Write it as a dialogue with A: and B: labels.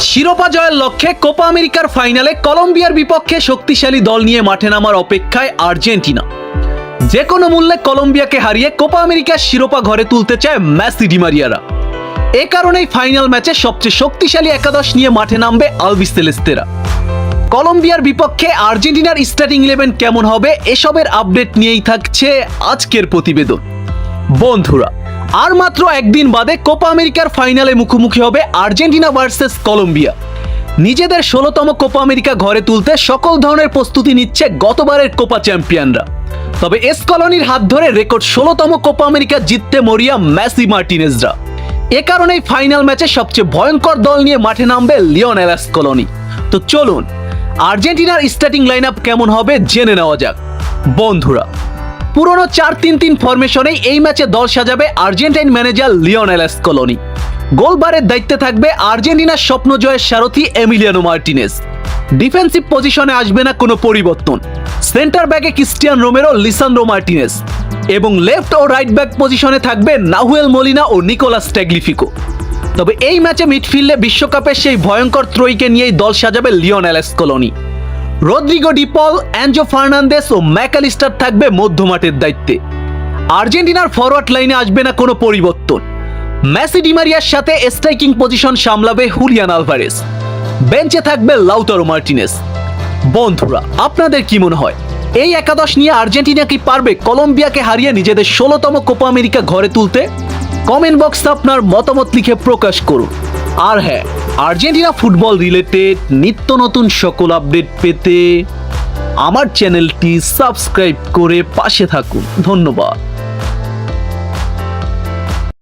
A: শিরোপা জয়ের লক্ষ্যে কোপা আমেরিকার ফাইনালে কলম্বিয়ার বিপক্ষে শক্তিশালী দল নিয়ে মাঠে নামার অপেক্ষায় আর্জেন্টিনা। যে কোনো মূল্যে কলম্বিয়াকে হারিয়ে কোপা আমেরিকার শিরোপা ঘরে তুলতে চায় মেসি ডি মারিয়ারা। এ কারণেই ফাইনাল ম্যাচে সবচেয়ে শক্তিশালী একাদশ নিয়ে মাঠে নামবে আলবিসেলেস্তেরা। কলম্বিয়ার বিপক্ষে আর্জেন্টিনার স্টার্টিং 11 কেমন হবে, এসবের আপডেট নিয়েই থাকছে আজকের প্রতিবেদন। বন্ধুরা, আর মাত্র একদিন বাদে কোপা আমেরিকার ফাইনালে মুখোমুখি হবে আর্জেন্টিনা ভার্সেস কলম্বিয়া। নিজেদের 16তম কোপা আমেরিকা ঘরে তুলতে সকল ধরনের প্রস্তুতি নিচ্ছে গতবারের কোপা চ্যাম্পিয়নরা। তবে এসকলোনির হাত ধরে রেকর্ড 16তম কোপা আমেরিকা জিততে মরিয়া মেসি মার্টিনেজরা। এ কারণেই ফাইনাল ম্যাচে সবচেয়ে ভয়ঙ্কর দল নিয়ে মাঠে নামবে লিওনেল এসকলোনি। তো চলুন আর্জেন্টিনার স্টার্টিং লাইন আপ কেমন হবে জেনে নেওয়া যাক। বন্ধুরা, পুরনো 4-3-3 ফরমেশনেই এই ম্যাচে দল সাজাবে আর্জেন্টাইন ম্যানেজার লিওনেল এসকলোনি। গোলবারের দায়িত্বে থাকবে আর্জেন্টিনার স্বপ্ন জয়ের সারথি এমিলিয়ানো মার্টিনেজ। ডিফেন্সিভ পজিশনে আসবে না কোনো পরিবর্তন। সেন্টার ব্যাকে ক্রিস্টিয়ান রোমেরো, লিসান্দ্রো মার্টিনেজ এবং লেফট ও রাইট ব্যাক পজিশনে থাকবে নাহুয়েল মোলিনা ও নিকোলাস ট্যাগলিফিকো। তবে এই ম্যাচে মিডফিল্ডে বিশ্বকাপের সেই ভয়ঙ্কর ত্রয়ীকে নিয়েই দল সাজাবে লিওনেল এসকলোনি। রদ্রিগো ডি পল, অ্যাঞ্জো ফার্নান্দেস ও ম্যাকালিস্টার থাকবে মধ্যমাঠের দায়িত্বে। আর্জেন্টিনার ফরওয়ার্ড লাইনে আসবে না কোনো পরিবর্তন। মেসি ডি মারিয়ার সাথে স্ট্রাইকিং পজিশন সামলাবে হুলিয়ান আলভারেজ। বেঞ্চে থাকবে লাউতারো মার্টিনেজ। বন্ধুরা, আপনাদের কি মনে হয়, এই একাদশ নিয়ে আর্জেন্টিনা কি পারবে কলম্বিয়াকে হারিয়ে নিজেদের 16তম কোপা আমেরিকা ঘরে তুলতে? কমেন্ট বক্সে আপনার মতামত লিখে প্রকাশ করুন। আর হ্যাঁ, আর্জেন্টিনা ফুটবল রিলেটেড নিত্য নতুন সকল আপডেট পেতে আমার চ্যানেলটি সাবস্ক্রাইব করে পাশে থাকুন। ধন্যবাদ।